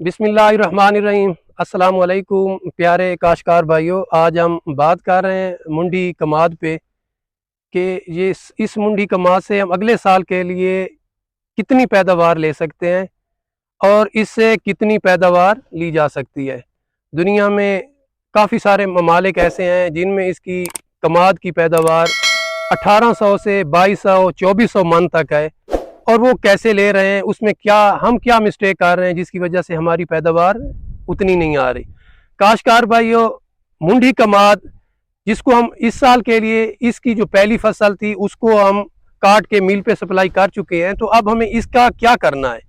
बिस्मिल्लाहिर्रहमानिर्रहीम। अस्सलाम वालेकुम प्यारे काश्तकार भाइयों। आज हम बात कर रहे हैं मुंडी कमाद पे कि ये इस मुंडी कमाद से हम अगले साल के लिए कितनी पैदावार ले सकते हैं और इससे कितनी पैदावार ली जा सकती है। दुनिया में काफ़ी सारे ममालिक ऐसे हैं जिनमें इसकी कमाद की पैदावार 1800 से 2200 2400 मन तक है, और वो कैसे ले रहे हैं, उसमें हम क्या मिस्टेक कर रहे हैं जिसकी वजह से हमारी पैदावार उतनी नहीं आ रही। काश्तकार भाइयों, मुंडी कमाद जिसको हम इस साल के लिए इसकी जो पहली फसल थी उसको हम काट के मिल पे सप्लाई कर चुके हैं, तो अब हमें इसका क्या करना है।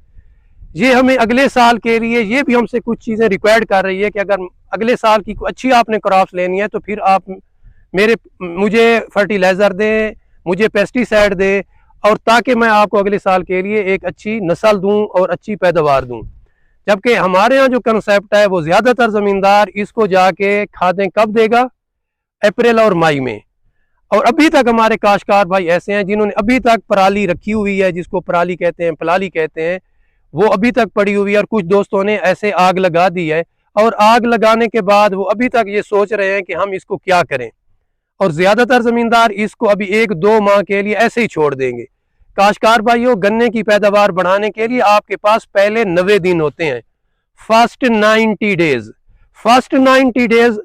ये हमें अगले साल के लिए ये भी हमसे कुछ चीज़ें रिक्वायर्ड कर रही है कि अगर अगले साल की अच्छी आपने क्रॉप्स लेनी है तो फिर आप मुझे फर्टिलाइज़र दें, मुझे पेस्टिसाइड दें, और ताकि मैं आपको अगले साल के लिए एक अच्छी नस्ल दूं और अच्छी पैदावार दूं। जबकि हमारे यहाँ जो कंसेप्ट है वो ज़्यादातर ज़मींदार इसको जाके खादें कब देगा, अप्रैल और मई में। और अभी तक हमारे काश्तकार भाई ऐसे हैं जिन्होंने अभी तक पराली रखी हुई है, जिसको पराली कहते हैं, पलाली कहते हैं, वो अभी तक पड़ी हुई है। और कुछ दोस्तों ने ऐसे आग लगा दी है, और आग लगाने के बाद वो अभी तक ये सोच रहे हैं कि हम इसको क्या करें, और ज़्यादातर ज़मींदार इसको अभी 1-2 माह के लिए ऐसे ही छोड़ देंगे। काश्तकार भाइयों, गन्ने की पैदावार बढ़ाने के लिए आपके पास पहले 90 दिन होते हैं, फर्स्ट 90 डेज। फर्स्ट 90 डेज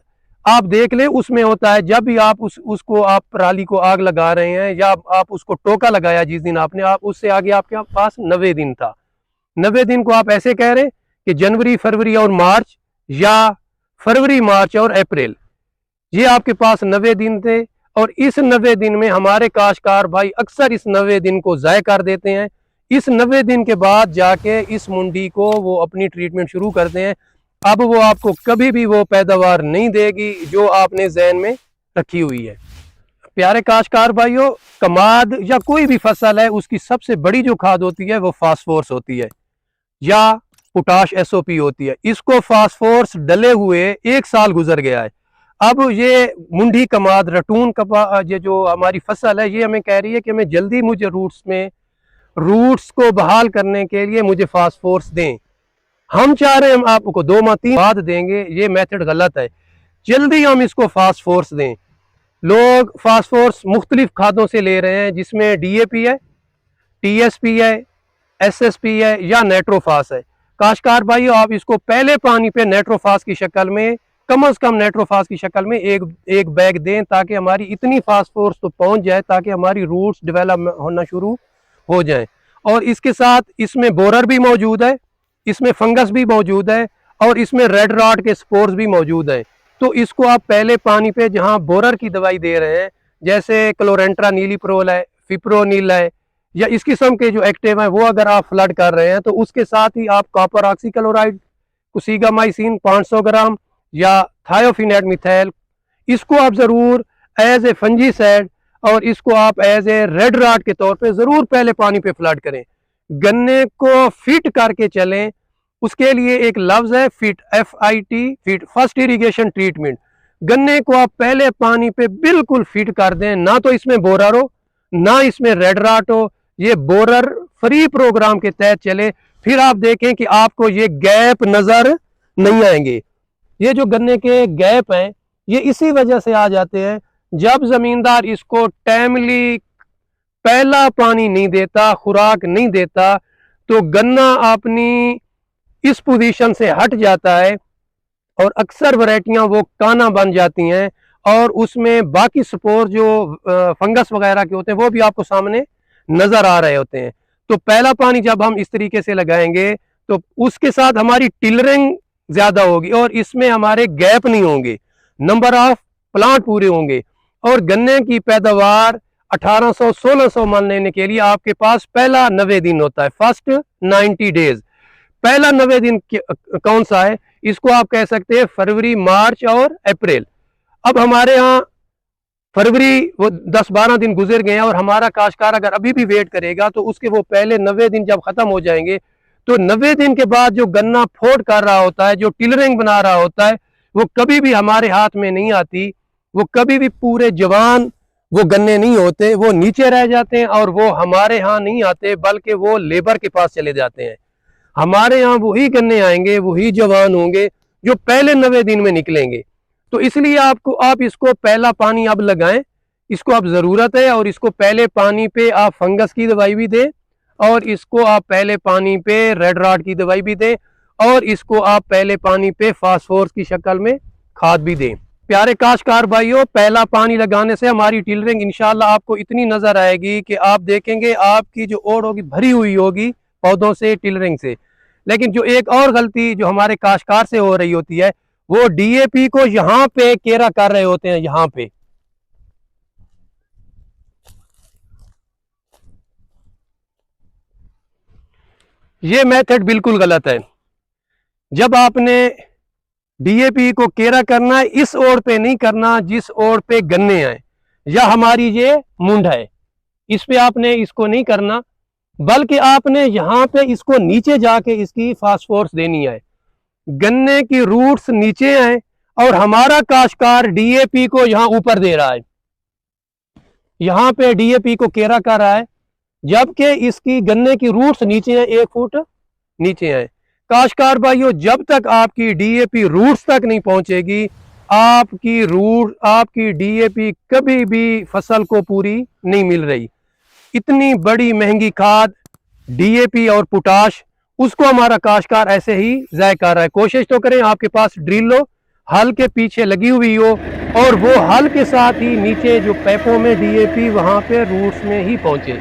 आप देख लें, उसमें होता है जब भी आप उसको आप पराली को आग लगा रहे हैं या आप उसको टोका लगाया जिस दिन आपने, आप उससे आगे आपके पास 90 दिन था। 90 दिन को आप ऐसे कह रहे हैं कि जनवरी, फरवरी और मार्च, या फरवरी, मार्च और अप्रैल, ये आपके पास 90 दिन थे। और इस 90 दिन में हमारे काश्तकार भाई अक्सर इस 90 दिन को ज़ाय कर देते हैं। इस 90 दिन के बाद जाके इस मुंडी को वो अपनी ट्रीटमेंट शुरू करते हैं। अब वो आपको कभी भी वो पैदावार नहीं देगी जो आपने ज़हन में रखी हुई है। प्यारे काश्तकार भाइयों, कमाद या कोई भी फसल है, उसकी सबसे बड़ी जो खाद होती है वो फास्फोरस होती है या पोटाश SOP होती है। इसको फास्फोरस डले हुए 1 साल गुजर गया है। अब ये मुंडी कमाद रटून ये जो हमारी फसल है, ये हमें कह रही है कि हमें जल्दी मुझे रूट्स को बहाल करने के लिए मुझे फास्फोरस दें। हम चाह रहे हैं हम आपको 2 माह 3 बाद देंगे, ये मेथड गलत है। जल्दी हम इसको फास्फोरस दें। लोग फास्फोरस मुख्तलिफ खादों से ले रहे हैं, जिसमें DAP है, TSP है, SSP है या नाइट्रोफास है। काश्तकार भाइयों, आप इसको पहले पानी पे नाइट्रोफास की शक्ल में, कम से कम नाइट्रोफास की शक्ल में एक बैग दें, ताकि हमारी इतनी फास्फोरस तो पहुंच जाए ताकि हमारी रूट्स डेवलप होना शुरू हो जाए। और इसके साथ इसमें बोरर भी मौजूद है, इसमें फंगस भी मौजूद है, और इसमें रेड रॉट के स्पोर्स भी मौजूद है। तो इसको आप पहले पानी पे जहां बोरर की दवाई दे रहे हैं, जैसे क्लोरेंट्रा नीलीप्रोल है, फिप्रोनिल है, या इस किस्म के जो एक्टिव हैं, वो अगर आप फ्लड कर रहे हैं तो उसके साथ ही आप कॉपर ऑक्सीक्लोराइड, कुसीगामाइसिन 500 ग्राम या थायोफिनेट मिथाइल, इसको आप ज़रूर एज ए फंजीसाइड और इसको आप एज ए रेड रॉट के तौर पे ज़रूर पहले पानी पे फ्लड करें। गन्ने को फिट करके चलें, उसके लिए एक लफ्ज़ है fit, FIT, fit, first irrigation treatment. गन्ने को आप पहले पानी पे बिल्कुल फिट कर दें, ना तो इसमें बोरर हो ना इसमें रेड रॉट हो, ये बोरर फ्री प्रोग्राम के तहत चले। फिर आप देखें कि आपको ये गैप नज़र नहीं आएंगे। ये जो गन्ने के गैप हैं, ये इसी वजह से आ जाते हैं जब ज़मींदार इसको टाइमली पहला पानी नहीं देता, खुराक नहीं देता, तो गन्ना अपनी इस पोजीशन से हट जाता है और अक्सर वैरायटियां वो काना बन जाती हैं, और उसमें बाकी स्पोर जो फंगस वगैरह के होते हैं वो भी आपको सामने नज़र आ रहे होते हैं। तो पहला पानी जब हम इस तरीके से लगाएंगे तो उसके साथ हमारी टिलरिंग ज़्यादा होगी और इसमें हमारे गैप नहीं होंगे, नंबर ऑफ प्लांट पूरे होंगे, और गन्ने की पैदावार 1800-1600 मन लेने के लिए आपके पास पहला 90 दिन होता है, फर्स्ट 90 डेज। पहला 90 दिन कौन सा है, इसको आप कह सकते हैं फरवरी, मार्च और अप्रैल। अब हमारे यहाँ फरवरी वो 10-12 दिन गुजर गए हैं, और हमारा काश्तकार अगर अभी भी वेट करेगा तो उसके वो पहले 90 दिन जब खत्म हो जाएंगे, तो 90 दिन के बाद जो गन्ना फोड़ कर रहा होता है, जो टिलरिंग बना रहा होता है, वो कभी भी हमारे हाथ में नहीं आती। वो कभी भी पूरे जवान वो गन्ने नहीं होते, वो नीचे रह जाते हैं और वो हमारे यहाँ नहीं आते, बल्कि वो लेबर के पास चले जाते हैं। हमारे यहाँ वही गन्ने आएंगे, वही जवान होंगे जो पहले 90 दिन में निकलेंगे। तो इसलिए आप इसको पहला पानी अब लगाएं, इसको अब ज़रूरत है। और इसको पहले पानी पे आप फंगस की दवाई भी दें, और इसको आप पहले पानी पे रेड रॉट की दवाई भी दें, और इसको आप पहले पानी पे फास्फोरस की शक्ल में खाद भी दें। प्यारे काश्तकार भाइयों, पहला पानी लगाने से हमारी टिलरिंग इंशाल्लाह आपको इतनी नजर आएगी कि आप देखेंगे आपकी जो ओड़ होगी भरी हुई होगी पौधों से, टिलरिंग से। लेकिन जो एक और गलती जो हमारे काश्तकार से हो रही होती है, वो डीएपी को यहाँ पे केरा कर रहे होते हैं, यहाँ पे। ये मेथड बिल्कुल गलत है। जब आपने डीएपी को केरा करना है, इस ओर पे नहीं करना जिस ओर पे गन्ने आए या हमारी ये मुंड है, इस पे आपने इसको नहीं करना, बल्कि आपने यहाँ पे इसको नीचे जाके इसकी फास्फोरस देनी है। गन्ने की रूट्स नीचे हैं और हमारा काश्तकार डीएपी को यहाँ ऊपर दे रहा है, यहाँ पे डीएपी को केरा कर रहा है, जबकि इसकी गन्ने की रूट्स नीचे हैं, 1 फुट नीचे हैं। काश्तकार भाइयों, जब तक आपकी डीएपी रूट्स तक नहीं पहुंचेगी, आपकी डीएपी कभी भी फसल को पूरी नहीं मिल रही। इतनी बड़ी महंगी खाद डीएपी और पोटाश, उसको हमारा काश्तकार ऐसे ही ज़ाय कर रहा है। कोशिश तो करें आपके पास ड्रिल हो, हल के पीछे लगी हुई हो, और वो हल के साथ ही नीचे जो पैपों में डीएपी वहां पे रूट्स में ही पहुंचे।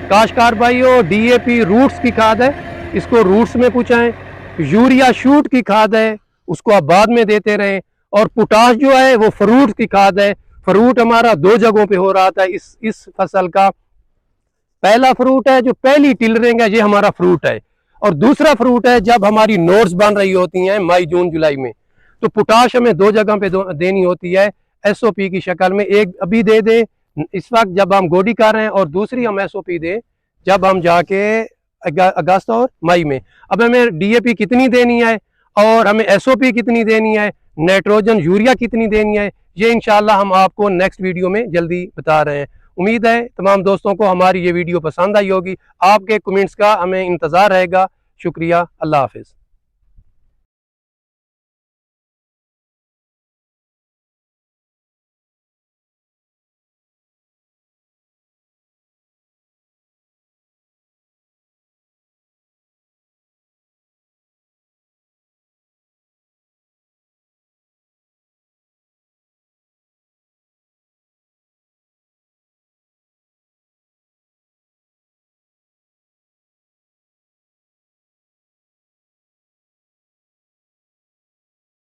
काश्तकार भाइयों, डीएपी रूट्स की खाद है, इसको रूट्स में पहुंचाएं। यूरिया शूट की खाद है, उसको आप बाद में देते रहें। और पोटाश जो है वो फ्रूट की खाद है। फ्रूट हमारा 2 जगहों पे हो रहा था इस फसल का। पहला फ्रूट है जो पहली टिलरिंग है, ये हमारा फ्रूट है। और दूसरा फ्रूट है जब हमारी नोट्स बन रही होती हैं मई जून जुलाई में, तो पोटाश हमें 2 जगह पे देनी होती है एसओपी की शक्ल में। एक अभी दे दे इस वक्त जब हम गोडी कर रहे हैं, और दूसरी हम एसओपी दे जब हम जाके अगस्त और मई में। अब हमें डीएपी कितनी देनी है और हमें एसओपी कितनी देनी है, नाइट्रोजन यूरिया कितनी देनी है, ये इंशाल्लाह हम आपको नेक्स्ट वीडियो में जल्दी बता रहे हैं। उम्मीद है तमाम दोस्तों को हमारी ये वीडियो पसंद आई होगी। आपके कमेंट्स का हमें इंतज़ार रहेगा। शुक्रिया, अल्लाह हाफिज़।